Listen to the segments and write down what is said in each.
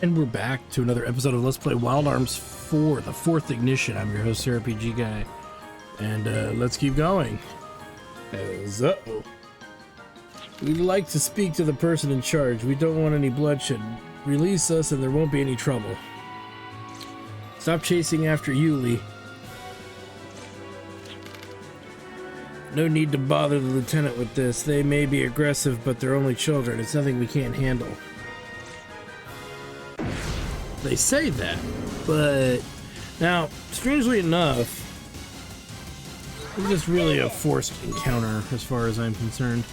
And we're back to another episode of Let's Play Wild Arms 4, the 4th Ignition. I'm your host, RPG Guy. And let's keep going. Uh-oh. We'd like to speak to the person in charge. We don't want any bloodshed. Release us and there won't be any trouble. Stop chasing after Yuli. No need to bother the lieutenant with this. They may be aggressive, but they're only children. It's nothing we can't handle. They say that, but now, strangely enough, it's just really a forced encounter as far as I'm concerned.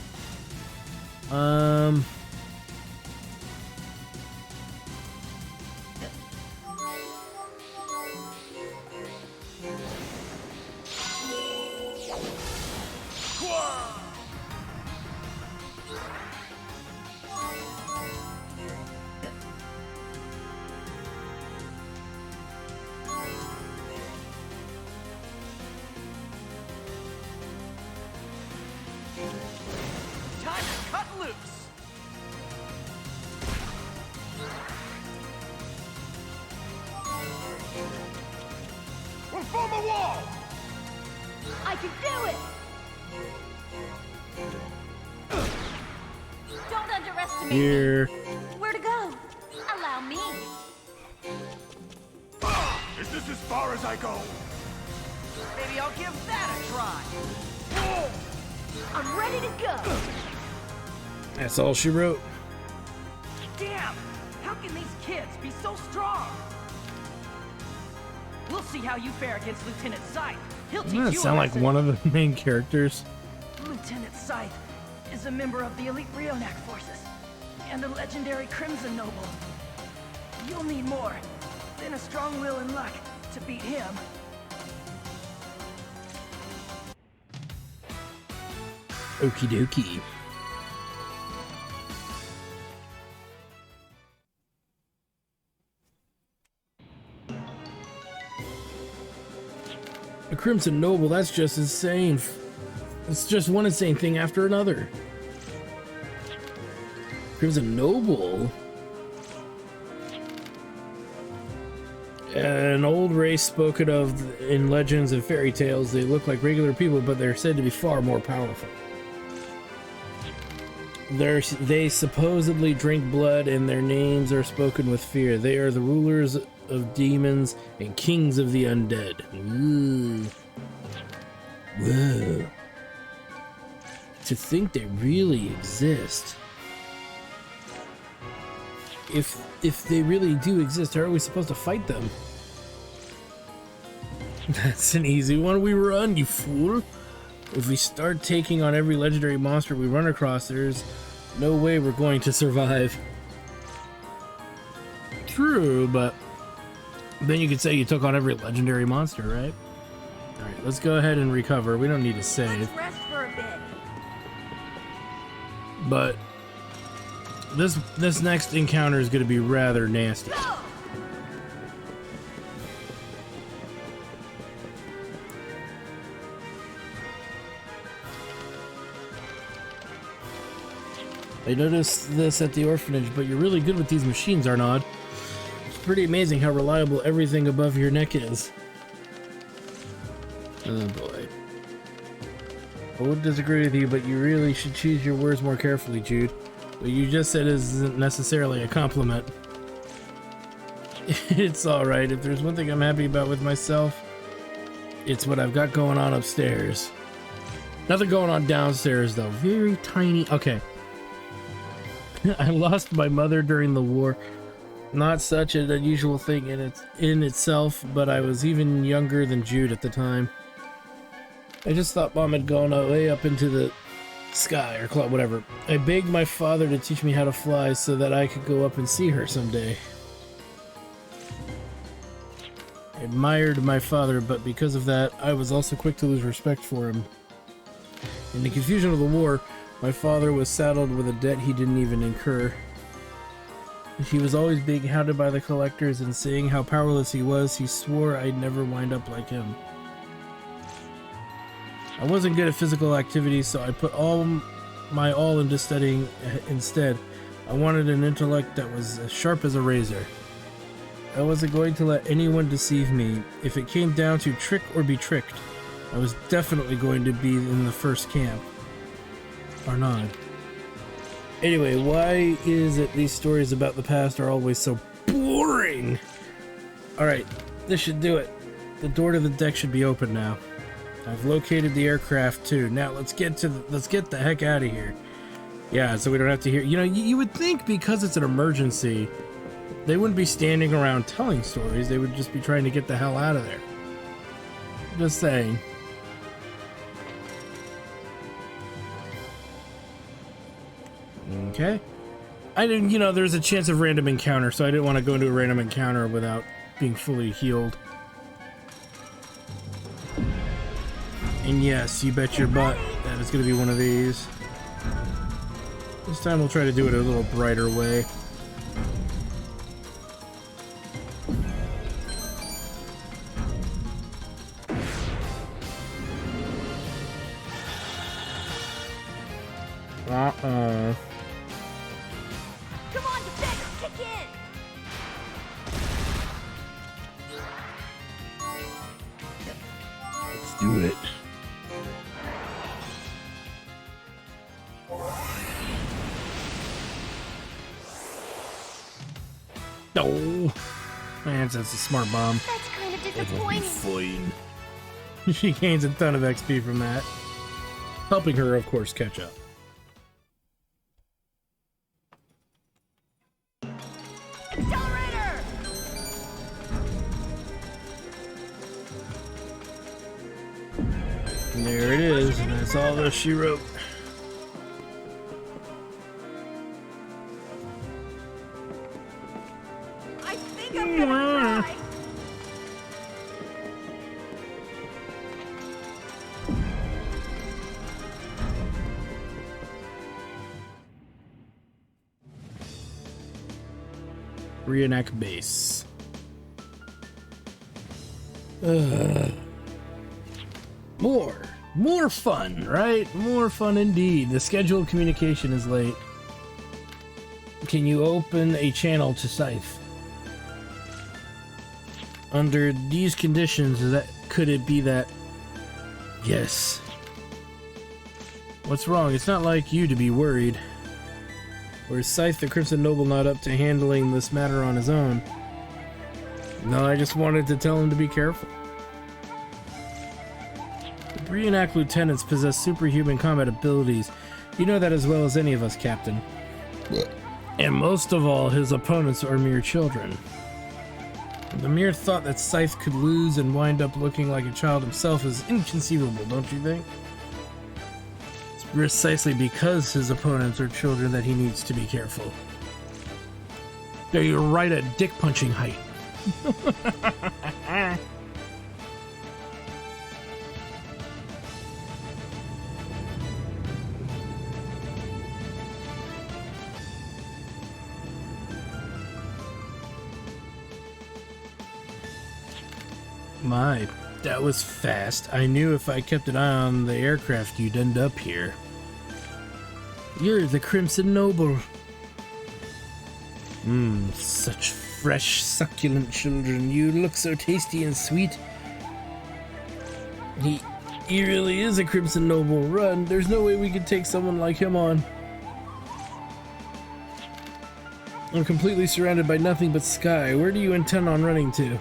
Form a wall! I can do it! Don't underestimate Here. me. Where to go? Allow me. Is this as far as I go? Maybe I'll give that a try. I'm ready to go. That's all she wrote. Damn! How can these kids be so strong? We'll see how you fare against Lieutenant Scythe. He'll teach Doesn't that you sound a like lesson. one of the main characters? Lieutenant Scythe is a member of the elite Rionac forces and a legendary Crimson Noble. You'll need more than a strong will and luck to beat him. Okie dokie. A Crimson Noble, that's just insane. It's just one insane thing after another. Crimson Noble? An old race spoken of in legends and fairy tales. They look like regular people, but they're said to be far more powerful. They supposedly drink blood, and their names are spoken with fear. They are the rulers of demons and kings of the undead. Ooh. Whoa. To think they really exist. If they really do exist, how are we supposed to fight them? That's an easy one. We run, you fool. If we start taking on every legendary monster we run across, there's no way we're going to survive. True, but then you could say you took on every legendary monster, right? Alright, let's go ahead and recover. We don't need to save. Let's rest for a bit. But this next encounter is going to be rather nasty. Go! I noticed this at the orphanage, but you're really good with these machines, Arnaud. It's pretty amazing how reliable everything above your neck is. Oh boy. I wouldn't disagree with you, but you really should choose your words more carefully, Jude. What you just said isn't necessarily a compliment. It's alright. If there's one thing I'm happy about with myself, it's what I've got going on upstairs. Nothing going on downstairs, though. Very tiny. Okay. I lost my mother during the war. Not such an unusual thing in itself, but I was even younger than Jude at the time. I just thought Mom had gone way up into the sky or cloud, whatever. I begged my father to teach me how to fly so that I could go up and see her someday. I admired my father, but because of that, I was also quick to lose respect for him. In the confusion of the war, my father was saddled with a debt he didn't even incur. He was always being hounded by the collectors, and seeing how powerless he was, he swore I'd never wind up like him. I wasn't good at physical activities, so I put my all into studying instead. I wanted an intellect that was as sharp as a razor. I wasn't going to let anyone deceive me. If it came down to trick or be tricked, I was definitely going to be in the first camp. Arnaud. Anyway, why is it these stories about the past are always so boring? Alright, this should do it. The door to the deck should be open now. I've located the aircraft too. Now let's get the heck out of here. Yeah, so we don't have to hear. You know, you would think because it's an emergency, they wouldn't be standing around telling stories. They would just be trying to get the hell out of there. Just saying. Okay. I didn't, you know, there's a chance of random encounter, so I didn't want to go into a random encounter without being fully healed. And yes, you bet your butt that it's going to be one of these. This time we'll try to do it a little brighter way. Uh-oh. Come on, defense, kick in! Let's do it. No. Man, that's a smart bomb. That's kind of It will be disappointing. fine. She gains a ton of XP from that. Helping her, of course, catch up. Accelerator! And there it is, and that's all that she wrote. I think I'm gonna cry. Reenact base. More fun, right? More fun indeed. The scheduled communication is late. Can you open a channel to Scythe? Under these conditions, could it be that? Yes. What's wrong? It's not like you to be worried. Or is Scythe the Crimson Noble not up to handling this matter on his own? No, I just wanted to tell him to be careful. The Brionac lieutenants possess superhuman combat abilities. You know that as well as any of us, Captain. And most of all, his opponents are mere children. The mere thought that Scythe could lose and wind up looking like a child himself is inconceivable, don't you think? It's precisely because his opponents are children that he needs to be careful. Yeah, you're right at dick punching height. My, that was fast. I knew if I kept an eye on the aircraft, you'd end up here. You're the Crimson Noble. Such fresh, succulent children. You look so tasty and sweet. He really is a Crimson Noble. Run. There's no way we could take someone like him on. I'm completely surrounded by nothing but sky. Where do you intend on running to?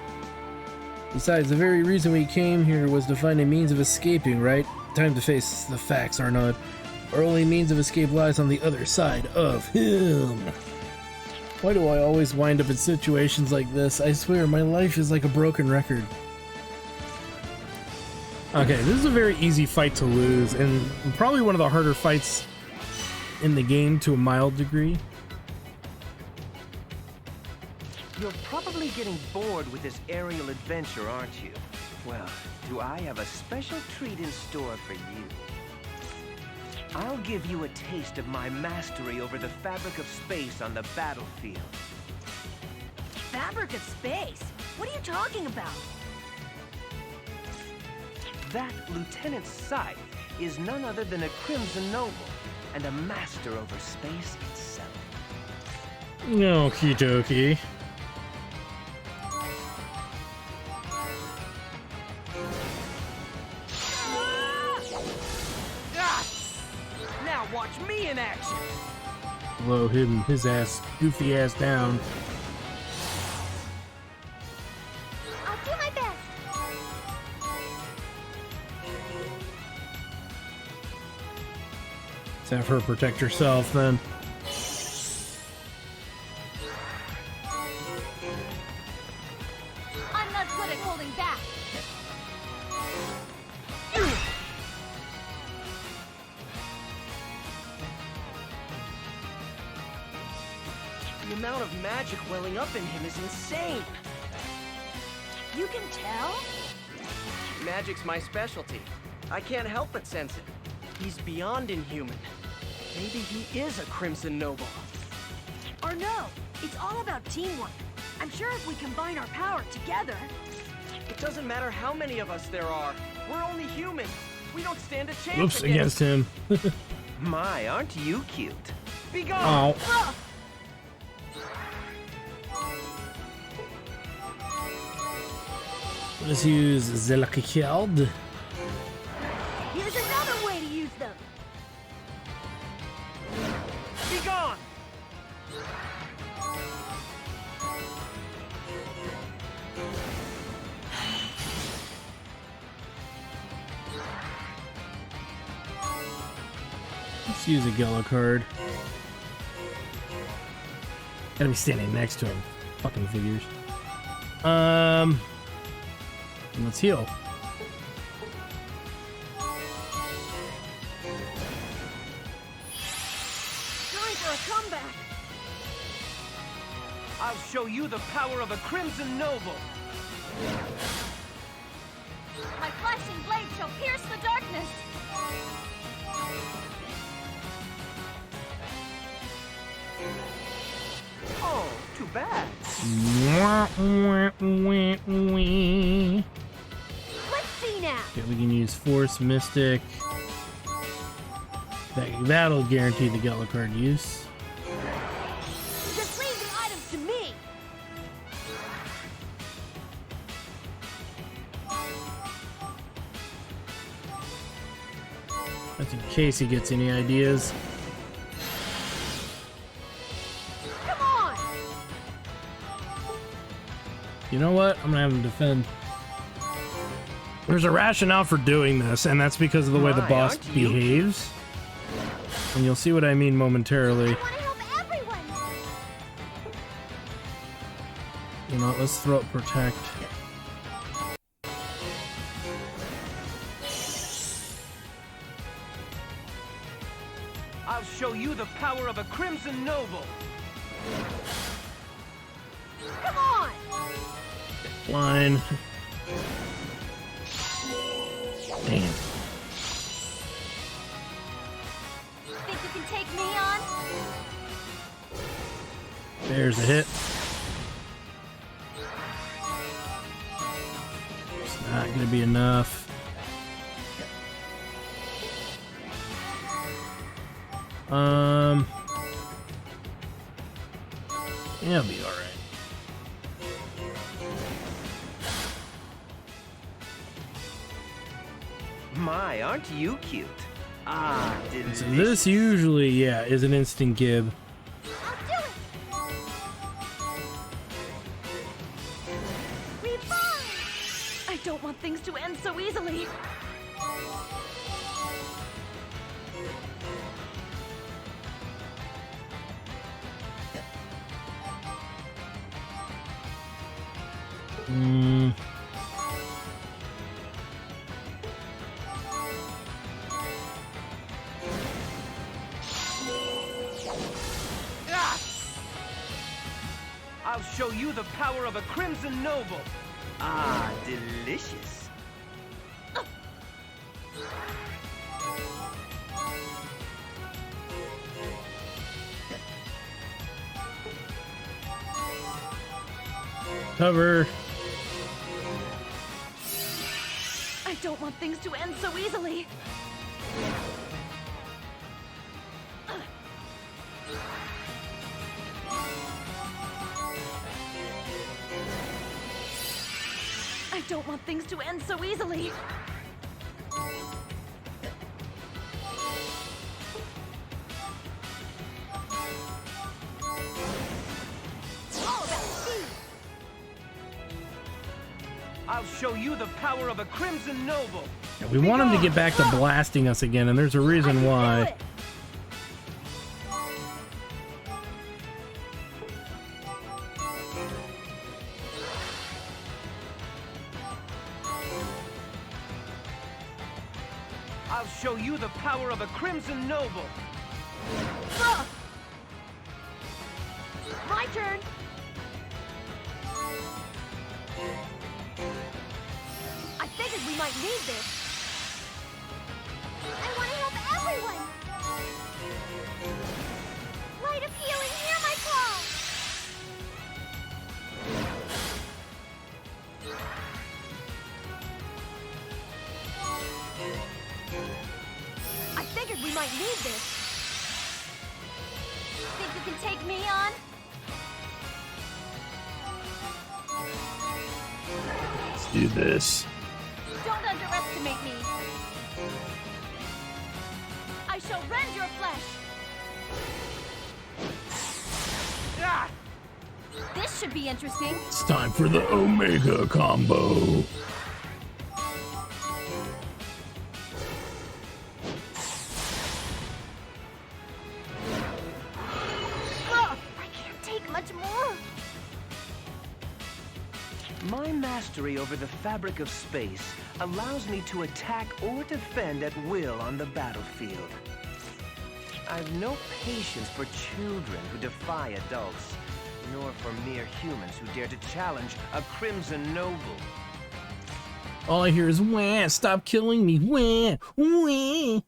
Besides, the very reason we came here was to find a means of escaping, right? Time to face the facts, Arnaud. Our only means of escape lies on the other side of him. Why do I always wind up in situations like this? I swear, my life is like a broken record. Okay, this is a very easy fight to lose, and probably one of the harder fights in the game to a mild degree. You're probably getting bored with this aerial adventure, aren't you? Well, do I have a special treat in store for you? I'll give you a taste of my mastery over the fabric of space on the battlefield. Fabric of space? What are you talking about? That Lieutenant Scythe is none other than a Crimson Noble and a master over space itself. Okie dokie. Now watch me in action. Blow him, his ass, goofy ass down. I'll do my best. Let's have her protect herself then. I'm not good at holding back. The amount of magic welling up in him is insane. You can tell? Magic's my specialty. I can't help but sense it. He's beyond inhuman. Maybe he is a Crimson Noble. Or no, it's all about teamwork. I'm sure if we combine our power together... It doesn't matter how many of us there are. We're only human. We don't stand a chance Oops, against him. My, aren't you cute? Be gone! Oh. Let's use Zelakikeld. Here's another way to use them. Be gone! Let's use a yellow card. Gotta be standing next to him. Fucking figures. Let's heal. Time for a comeback. I'll show you the power of a Crimson Noble. My flashing blade shall pierce the darkness. Oh, too bad. Let's see now. Okay, we can use Force, Mystic. That'll guarantee the yellow card use. Just leave the items to me. That's in case he gets any ideas. Come on. You know what? I'm gonna have him defend. There's a rationale for doing this, and that's because of the way the My, boss aren't you? behaves. And you'll see what I mean momentarily. I want to help everyone. You know what? Let's throw up Protect. I'll show you the power of a Crimson Noble. Come on. Line. Damn. Think you can take me on? There's a hit. It's not gonna be enough. Yeah, it'll be alright. My, aren't you cute? Ah, delicious. So this usually, yeah, is an instant gib. I'll do it. Reborn. I don't want things to end so easily. Ah! I'll show you the power of a Crimson Noble. Ah, delicious. Cover. I don't want things to end so easily. don't want things to end so easily. All about speed. I'll show you the power of a Crimson Noble. Yeah, we want him to get back to blasting us again, and there's a reason why. I'll show you the power of a Crimson Noble. My turn. I figured we might need this. I want to help everyone. Light of healing, hear my call. I figured we might need this. Think you can take me on? Let's do this. Don't underestimate me. I shall rend your flesh. Ah! This should be interesting. It's time for the Omega combo. I can't take much more. My mastery over the fabric of space allows me to attack or defend at will on the battlefield. I've no patience for children who defy adults, nor for mere humans who dare to challenge a Crimson Noble. All I hear is wah, stop killing me, wah, wah.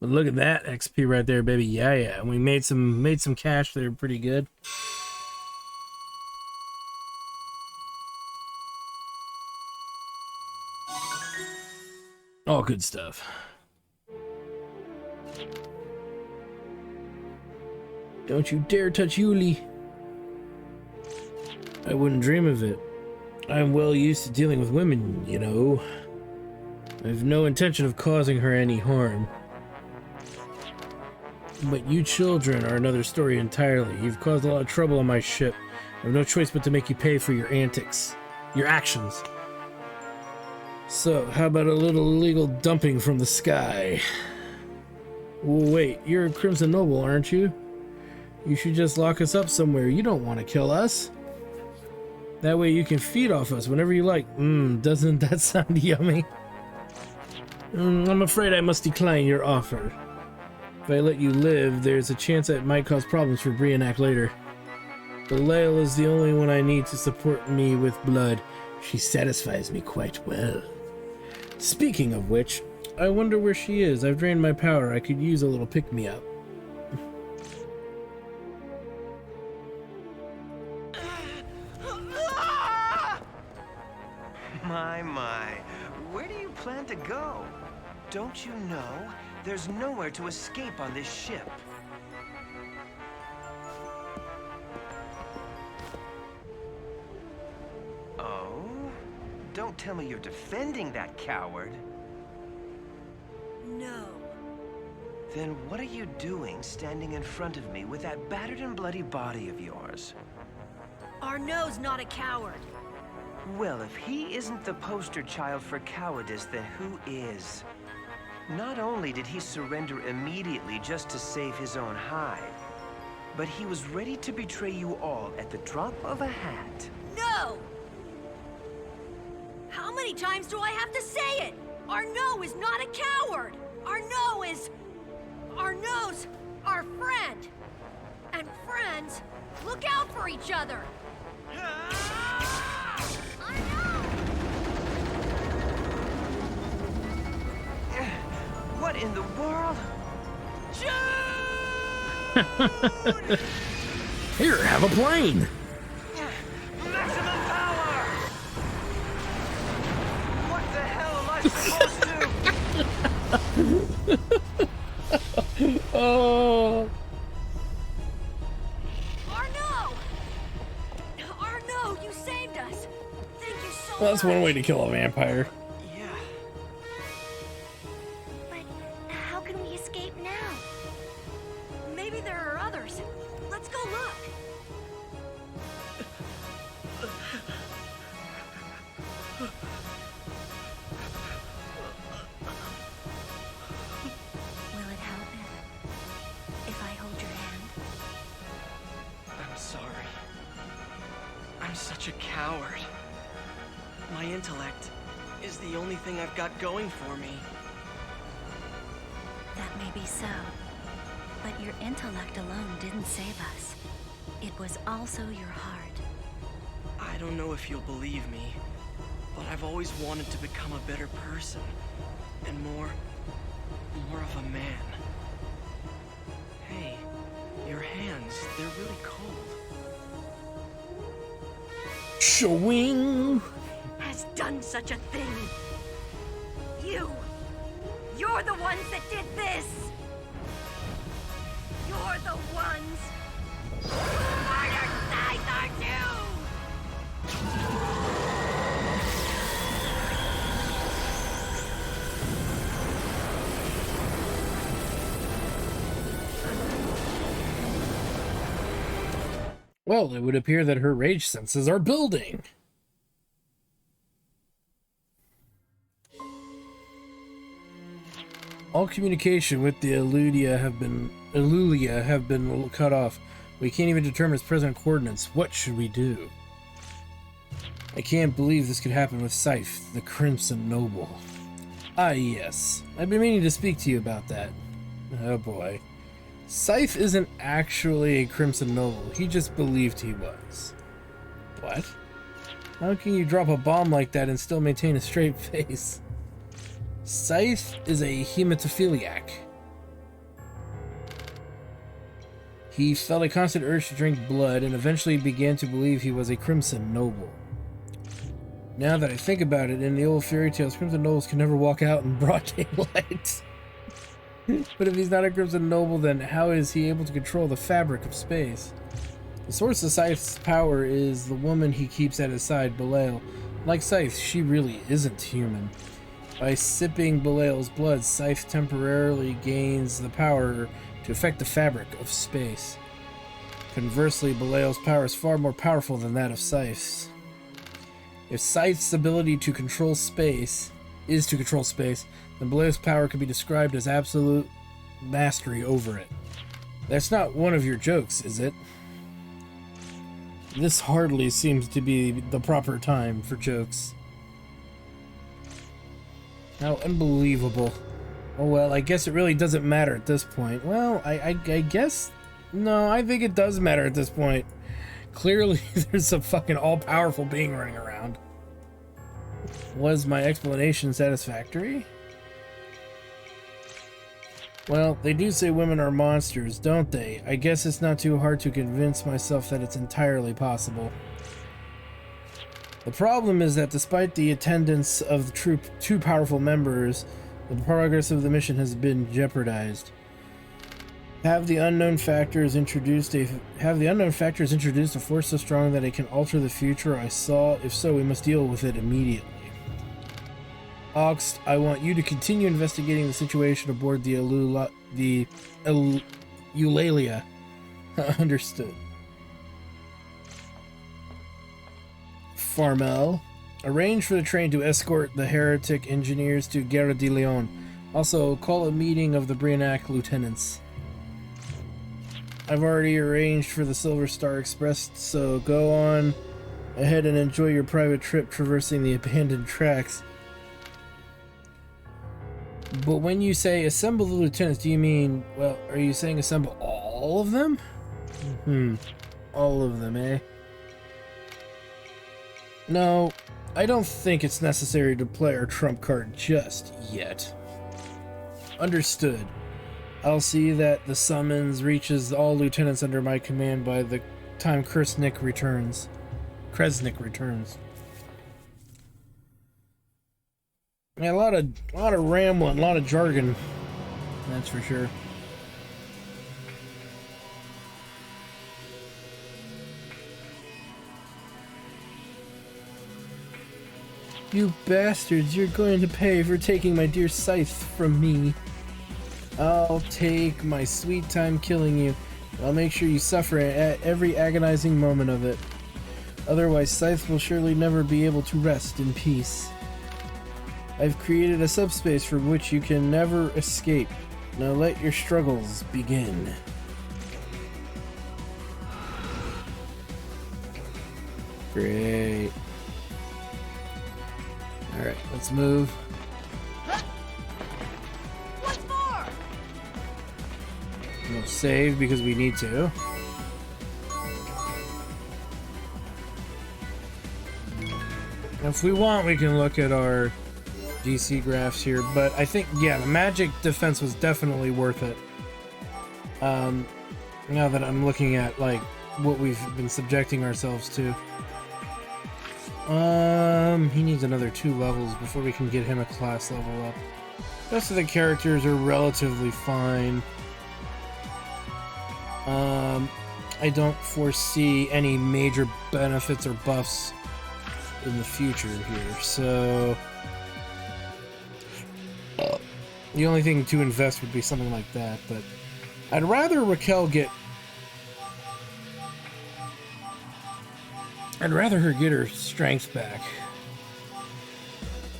But look at that XP right there, baby. Yeah, yeah. And we made some cash there, pretty good. All good stuff. Don't you dare touch Yuli. I wouldn't dream of it. I'm well used to dealing with women, you know. I have no intention of causing her any harm. But you children are another story entirely. You've caused a lot of trouble on my ship. I have no choice but to make you pay for your antics. Your actions. So, how about a little illegal dumping from the sky? Well, wait, you're a Crimson Noble, aren't you? You should just lock us up somewhere. You don't want to kill us. That way you can feed off us whenever you like. Doesn't that sound yummy? I'm afraid I must decline your offer. If I let you live, there's a chance that it might cause problems for Brionac later. Belial is the only one I need to support me with blood. She satisfies me quite well. Speaking of which, I wonder where she is. I've drained my power. I could use a little pick-me-up. My. Where do you plan to go? Don't you know? There's nowhere to escape on this ship. Oh? Don't tell me you're defending that coward. No. Then what are you doing standing in front of me with that battered and bloody body of yours? Arnaud's not a coward. Well, if he isn't the poster child for cowardice, then who is? Not only did he surrender immediately just to save his own hide, but he was ready to betray you all at the drop of a hat. No! How many times do I have to say it? Arnaud is not a coward! Arnaud's our friend! And friends look out for each other! What in the world? Here, have a plane! Maximum power! What the hell am I supposed to? Oh! Arnaud! Arnaud, you saved us! Thank you so Well, that's one way to kill a vampire. Yeah. But how can we escape now? Maybe there are others. Let's go look. Will it help if I hold your hand? I'm sorry. I'm such a coward. My intellect is the only thing I've got going for me. That may be so. But your intellect alone didn't save us. It was also your heart. I don't know if you'll believe me, but I've always wanted to become a better person. And more of a man. Hey, your hands, they're really cold. Showing. Has done such a thing. You're the ones that did this. You're the ones who murdered Scythe, aren't you? Well, it would appear that her rage senses are building. All communication with the Elulia have been cut off. We can't even determine its present coordinates. What should we do? I can't believe this could happen with Scythe, the Crimson Noble. Ah, yes. I've been meaning to speak to you about that. Oh boy. Scythe isn't actually a Crimson Noble. He just believed he was. What? How can you drop a bomb like that and still maintain a straight face? Scythe is a hematophiliac. He felt a constant urge to drink blood and eventually began to believe he was a Crimson Noble. Now that I think about it, in the old fairy tales, Crimson Nobles can never walk out in broad daylight. But if he's not a Crimson Noble, then how is he able to control the fabric of space? The source of Scythe's power is the woman he keeps at his side, Belial. Like Scythe, she really isn't human. By sipping Belial's blood, Scythe temporarily gains the power to affect the fabric of space. Conversely, Belial's power is far more powerful than that of Scythe's. If Scythe's ability to control space is to control space, then Belial's power could be described as absolute mastery over it. That's not one of your jokes, is it? This hardly seems to be the proper time for jokes. How unbelievable. Oh well, I guess it really doesn't matter at this point. Well, I guess... No, I think it does matter at this point. Clearly, there's a fucking all-powerful being running around. Was my explanation satisfactory? Well, they do say women are monsters, don't they? I guess it's not too hard to convince myself that it's entirely possible. The problem is that despite the attendance of the two powerful members, the progress of the mission has been jeopardized. Have the unknown factors introduced a force so strong that it can alter the future I saw? If so, we must deal with it immediately. Oxt, I want you to continue investigating the situation aboard the Eulalia. Understood. Farmel, arrange for the train to escort the heretic engineers to Guerra de Leon. Also, call a meeting of the Brionac lieutenants. I've already arranged for the Silver Star Express, so go on ahead and enjoy your private trip traversing the abandoned tracks. But when you say assemble the lieutenants, do you mean, well, are you saying assemble all of them? All of them, eh? No, I don't think it's necessary to play our trump card just yet. Understood. I'll see that the summons reaches all lieutenants under my command by the time Kresnik returns. Yeah, a lot of rambling, a lot of jargon. That's for sure. You bastards, you're going to pay for taking my dear scythe from me. I'll take my sweet time killing you. I'll make sure you suffer at every agonizing moment of it. Otherwise, Scythe will surely never be able to rest in peace. I've created a subspace from which you can never escape. Now let your struggles begin. Great. Alright, let's move. What's more? We'll save because we need to. If we want, we can look at our GC graphs here, but I think, yeah, the magic defense was definitely worth it. Now that I'm looking at, like, what we've been subjecting ourselves to. He needs another 2 levels before we can get him a class level up. The rest of the characters are relatively fine. I don't foresee any major benefits or buffs in the future here, so the only thing to invest would be something like that, but I'd rather Raquel get her get her strength back.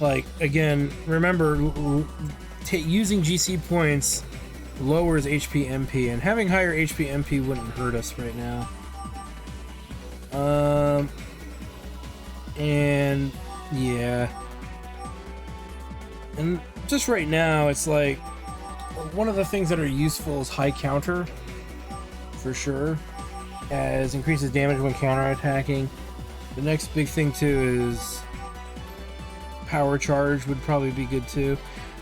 Like, again, remember, using GC points lowers HP MP, and having higher HP MP wouldn't hurt us right now. And yeah, and just right now it's like one of the things that are useful is high counter for sure, as increases damage when counterattacking. The next big thing too is power charge would probably be good too.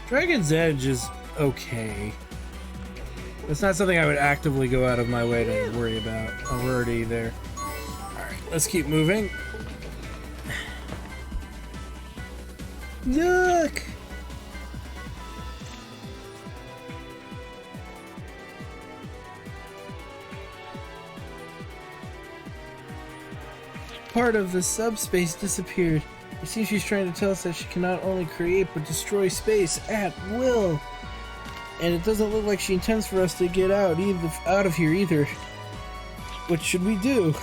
Dragon's Edge is okay. It's not something I would actively go out of my way to worry about. We're already there. Alright, let's keep moving. Look! Part of the subspace disappeared. It seems she's trying to tell us that she can not only create but destroy space at will. And it doesn't look like she intends for us to get out of here either. What should we do?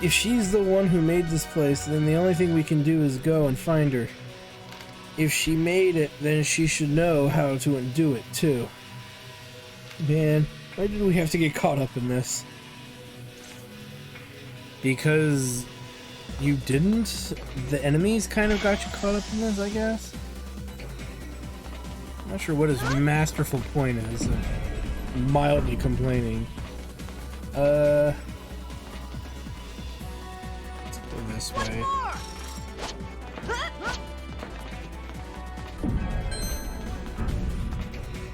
If she's the one who made this place, then the only thing we can do is go and find her. If she made it, then she should know how to undo it too. Man, why did we have to get caught up in this? Because you didn't? The enemies kind of got you caught up in this, I guess? I'm not sure what his masterful point is. Mildly complaining. Let's go this way.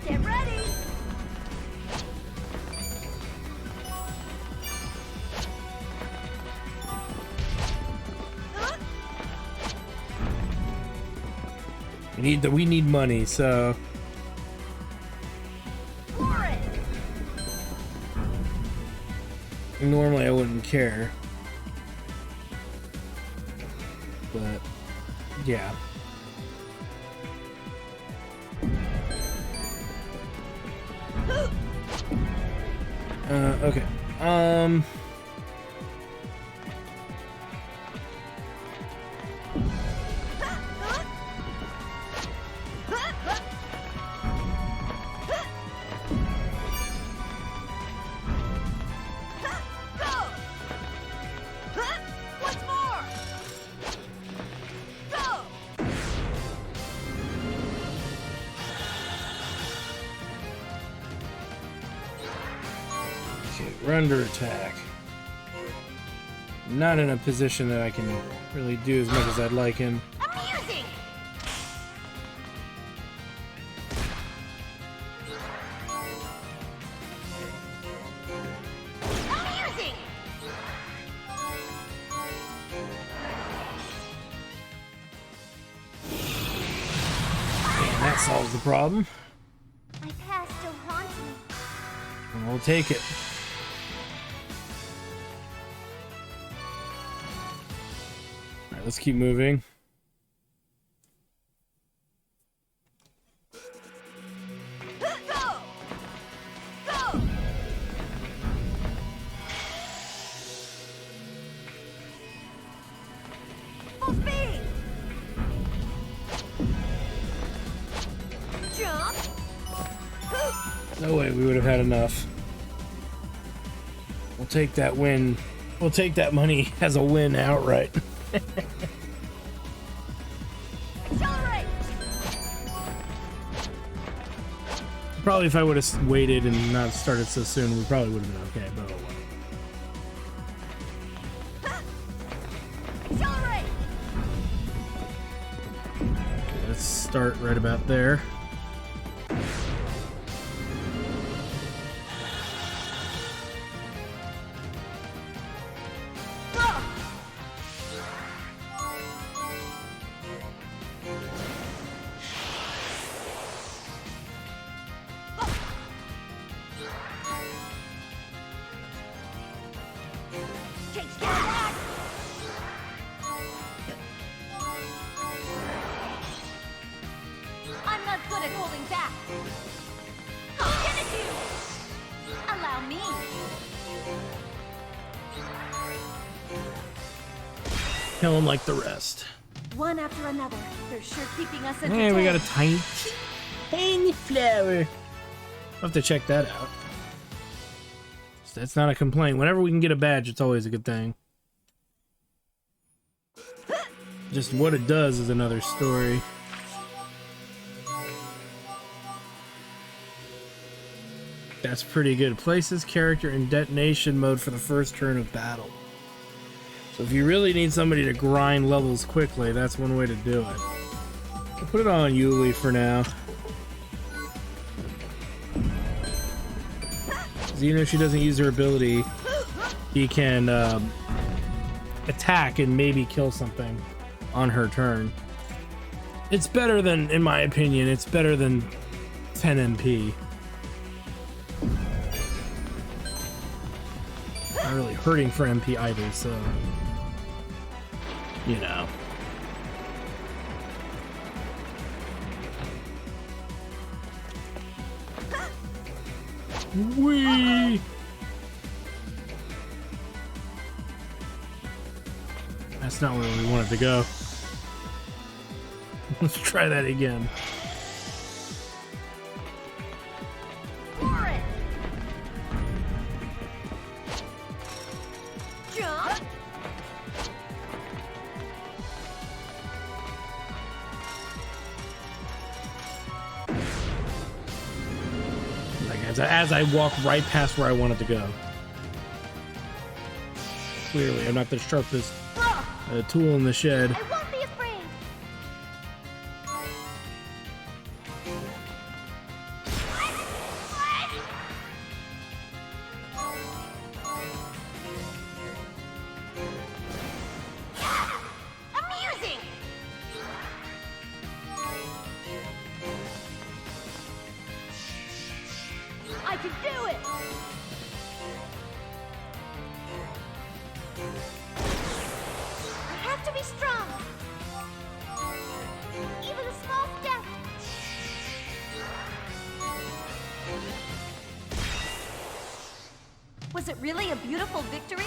Get ready. We need money, so normally I wouldn't care, but yeah. Okay. We're under attack. Not in a position that I can really do as much as I'd like him. Amusing. Amusing. And that solves the problem. My past still haunts me. And we'll take it. Alright, let's keep moving. No way we would have had enough. We'll take that win. We'll take that money as a win outright. Accelerate! Probably if I would have waited and not started so soon, we probably would have been okay, but oh well. Accelerate! Okay, let's start right about there. I'm not good at holding back. I'll get at you. Allow me. Kill him like the rest. One after another, they're sure keeping us entertained. Hey, we got a tiny flower. I'll have to check that out. That's not a complaint. Whenever we can get a badge, it's always a good thing. Just what it does is another story. That's pretty good. Places character in detonation mode for the first turn of battle. So if you really need somebody to grind levels quickly, that's one way to do it. I'll put it on Yuli for now. Even if she doesn't use her ability, he can attack and maybe kill something on her turn. It's better than, in my opinion, it's better than 10 MP. Not really hurting for MP either, so you know. Whee! That's not where we wanted to go. Let's try that again. For it! Jump! As I walk right past where I wanted to go. Clearly, I'm not the sharpest tool in the shed. I won't be afraid. Amusing! I can do it! I have to be strong. Even a small step. Was it really a beautiful victory?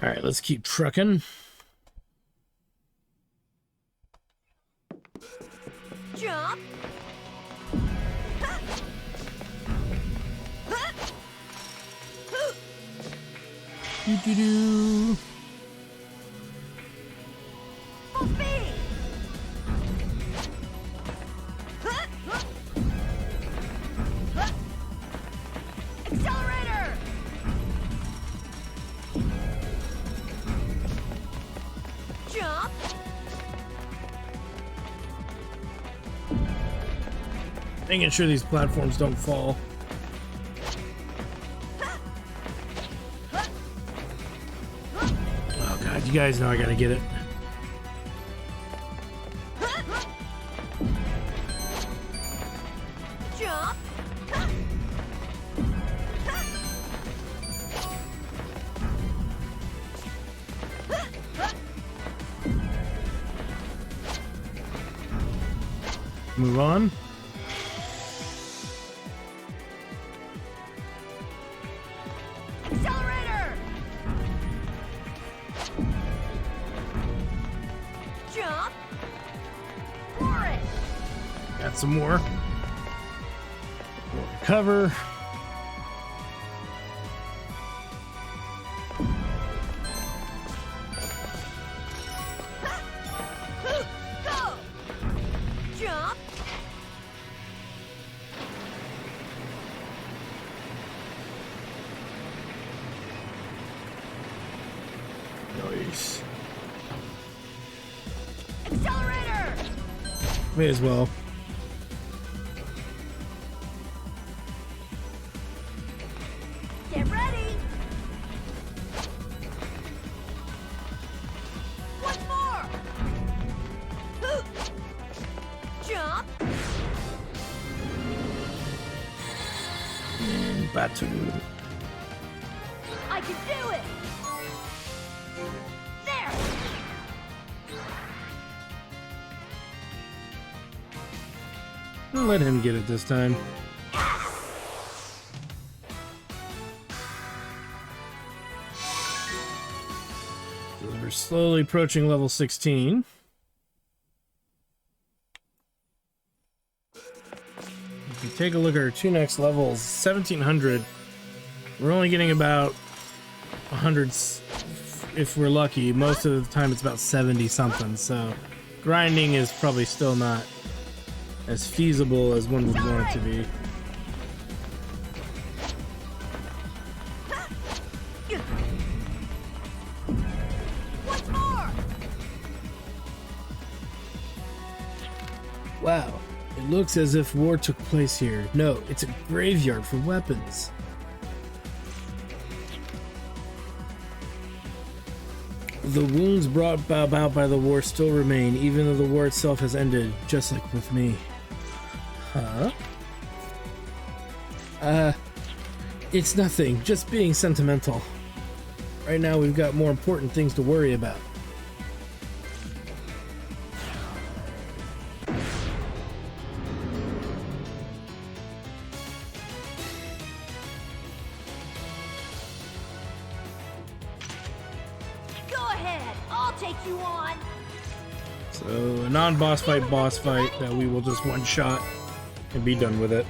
All right, let's keep trucking. Jump! Doo-doo-doo. Accelerator! Jump! Making sure these platforms don't fall. Oh god, you guys know I gotta get it. Jump! Move on. Accelerator! Jump! For it! Got some more. Cover. Go! Jump! Nice. Accelerator! May as well. Get ready! One more! Jump! And Batu. I can do it! There! Let him get it this time. So we're slowly approaching level 16. If you take a look at our two next levels, 1700, we're only getting about 100 if we're lucky. Most of the time it's about 70 something, so grinding is probably still not as feasible as one would want it to be. Once more! Wow, it looks as if war took place here. No, it's a graveyard for weapons. The wounds brought about by the war still remain, even though the war itself has ended, just like with me. Huh? It's nothing, just being sentimental. Right now we've got more important things to worry about. Go ahead, I'll take you on! So, a non-boss fight, boss fight that we will just one-shot and be done with it.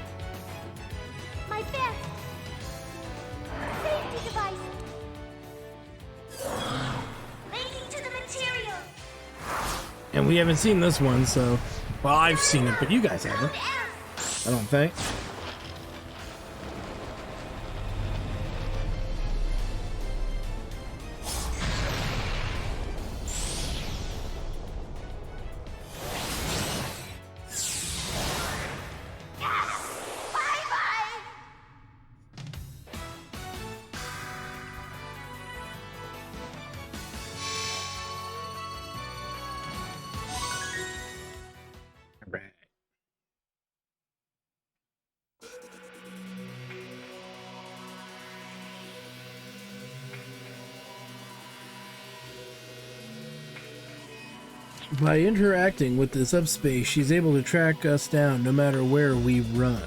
My vest! Safety device! Linking to the material! And we haven't seen this one, so... Well, I've seen it, but you guys haven't. I don't think. Bye-bye! By interacting with the subspace, she's able to track us down no matter where we run.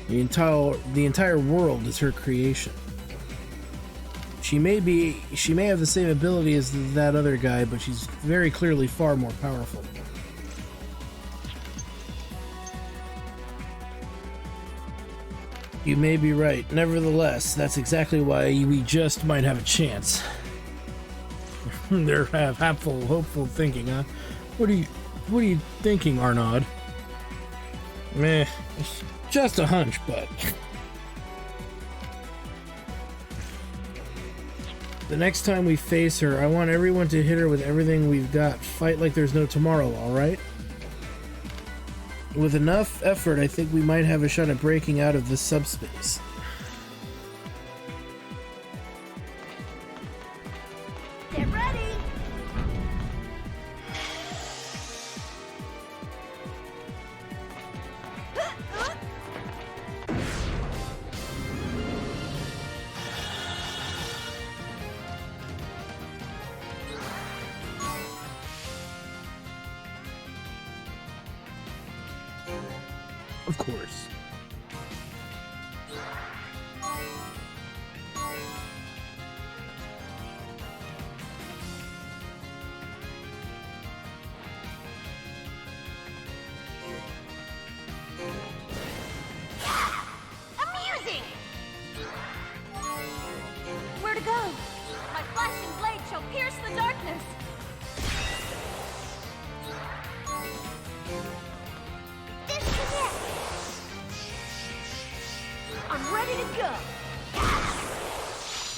The entire world is her creation. She may have the same ability as that other guy, but she's very clearly far more powerful. You may be right. Nevertheless, that's exactly why we just might have a chance. They're hopeful thinking, huh? What are you thinking, Arnaud? Meh, it's just a hunch, but the next time we face her, I want everyone to hit her with everything we've got. Fight like there's no tomorrow, alright? With enough effort, I think we might have a shot at breaking out of this subspace. Get ready! Of course. Amusing! Where to go? My flashing blade shall pierce the darkness. This is it! I'm ready to go.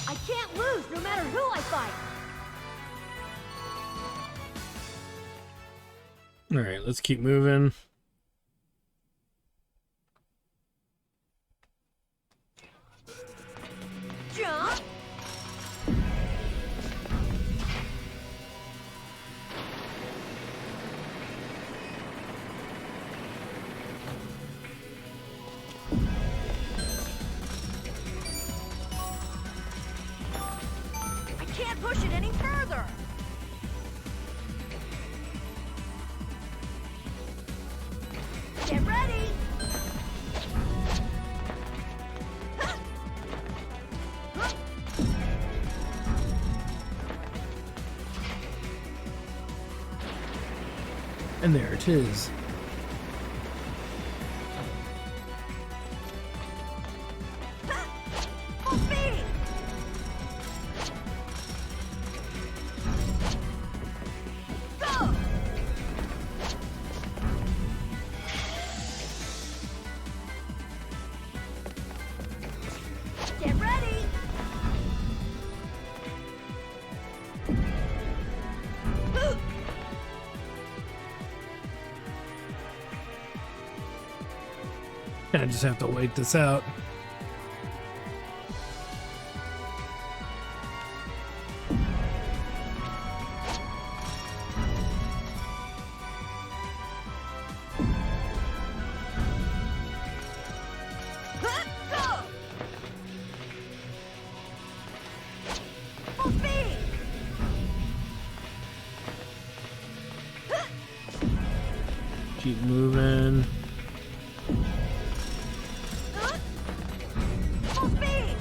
I can't lose no matter who I fight. All right, let's keep moving. Jump! I can't push it any further. Get ready! And there it is. Full speed! Go! Get ready! I just have to wait this out. Go! Full speed! Keep moving. Full speed!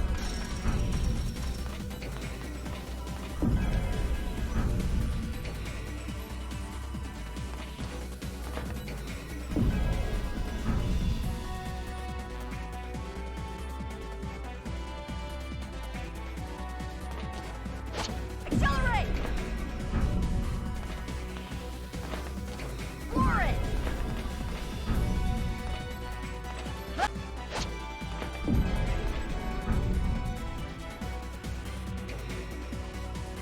Accelerate! Floor it!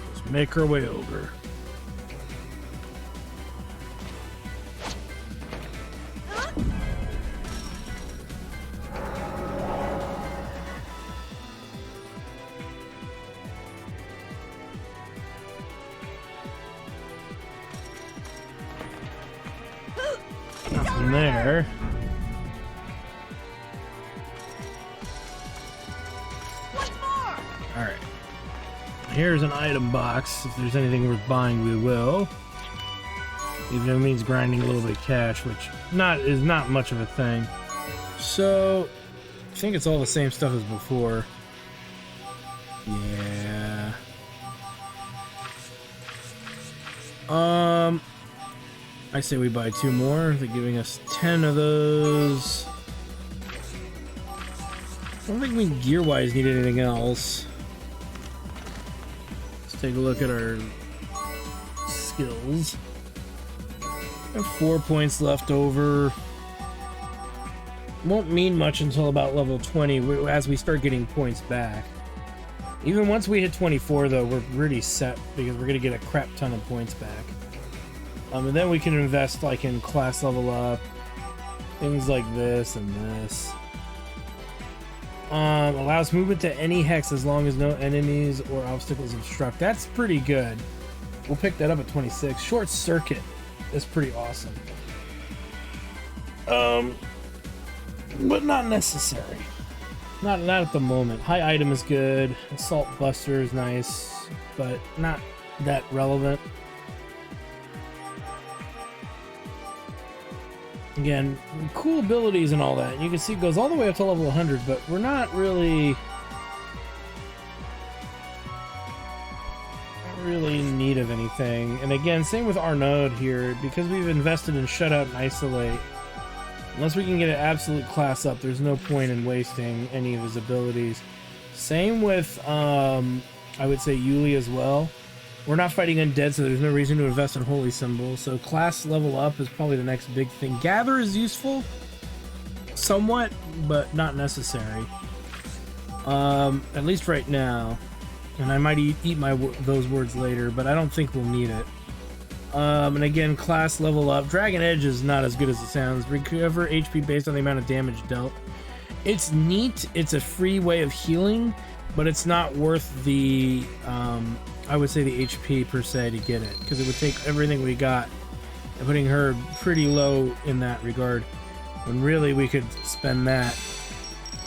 Let's make our way over. Nothing there. Once more! Alright. Here's an item box. If there's anything worth buying, we will. Even if it means grinding a little bit of cash, which is not much of a thing. So, I think it's all the same stuff as before. Yeah. I say we buy 2 more. They're giving us 10 of those. I don't think we gear-wise need anything else. Let's take a look at our skills. I have 4 points left over. Won't mean much until about level 20 as we start getting points back. Even once we hit 24 though, we're really set because we're gonna get a crap ton of points back. And then we can invest like in class level up, things like this and this. Allows movement to any hex as long as no enemies or obstacles obstruct. That's pretty good. We'll pick that up at 26. Short circuit is pretty awesome. But not necessary. Not at the moment. High item is good. Assault buster is nice, but not that relevant. Again, cool abilities and all that. And you can see it goes all the way up to level 100, but we're not really in need of anything. And again, same with our node here, because we've invested in Shut Out and Isolate. Unless we can get an absolute class up, there's no point in wasting any of his abilities. Same with, I would say Yuli as well. We're not fighting undead, so there's no reason to invest in Holy Symbol. So class level up is probably the next big thing. Gather is useful, somewhat, but not necessary. At least right now. And I might eat those words later, but I don't think we'll need it. And again, class level up. Dragon Edge is not as good as it sounds. Recover HP based on the amount of damage dealt. It's neat. It's a free way of healing, but it's not worth the, I would say, the HP per se to get it, because it would take everything we got and putting her pretty low in that regard, when really we could spend that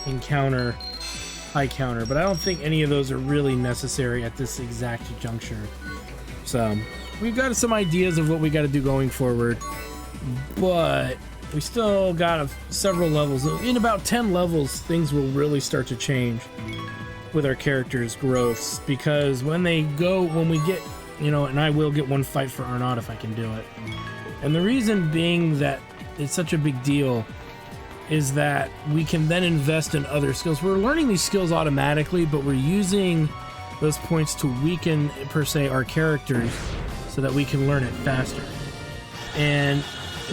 in high counter. But I don't think any of those are really necessary at this exact juncture. So we've got some ideas of what we got to do going forward, but we still got several levels. In about 10 levels, things will really start to change with our characters' growths, because when we get, and I will get one fight for Arnaud if I can do it. And the reason being that it's such a big deal is that we can then invest in other skills. We're learning these skills automatically, but we're using those points to weaken, per se, our characters so that we can learn it faster. And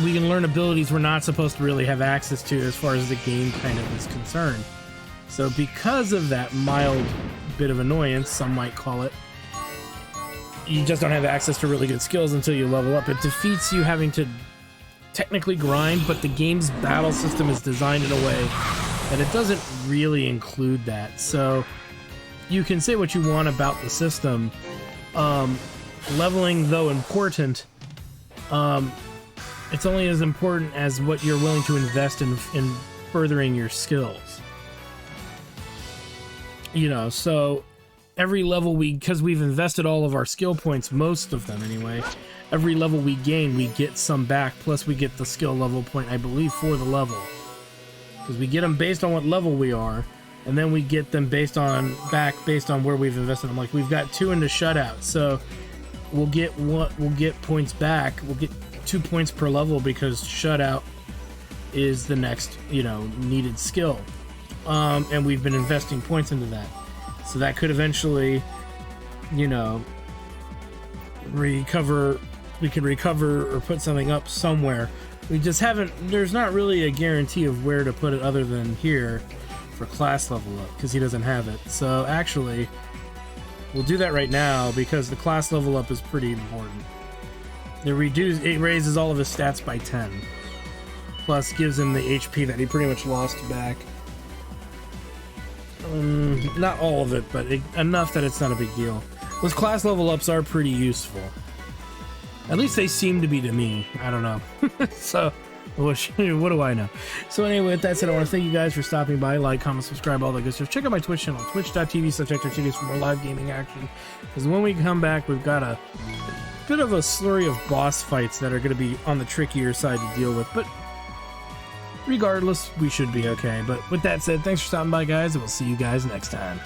we can learn abilities we're not supposed to really have access to as far as the game kind of is concerned. So because of that mild bit of annoyance, some might call it, you just don't have access to really good skills until you level up. It defeats you having to technically grind, but the game's battle system is designed in a way that it doesn't really include that. So you can say what you want about the system. Leveling, though important, it's only as important as what you're willing to invest in furthering your skills. So every level because we've invested all of our skill points, most of them anyway, every level we gain, we get some back, plus we get the skill level point, I believe, for the level. Because we get them based on what level we are, and then we get them based on where we've invested them. Like, we've got 2 into Shutout, so we'll get points back. We'll get 2 points per level because Shutout is the next, needed skill. And we've been investing points into that. So that could eventually, recover. We can recover or put something up somewhere. We just haven't, there's not really a guarantee of where to put it other than here for class level up, because he doesn't have it. So actually, we'll do that right now because the class level up is pretty important. It raises all of his stats by 10. Plus gives him the HP that he pretty much lost back. Not all of it, but enough that it's not a big deal. Those class level ups are pretty useful. At least they seem to be to me. I don't know. So, what do I know? So anyway, with that said, I want to thank you guys for stopping by. Like, comment, subscribe, all that good stuff. Check out my Twitch channel, twitch.tv/HectorTedious for more live gaming action. Because when we come back, we've got a bit of a slurry of boss fights that are going to be on the trickier side to deal with. But regardless, we should be okay. But with that said, thanks for stopping by, guys, and we'll see you guys next time.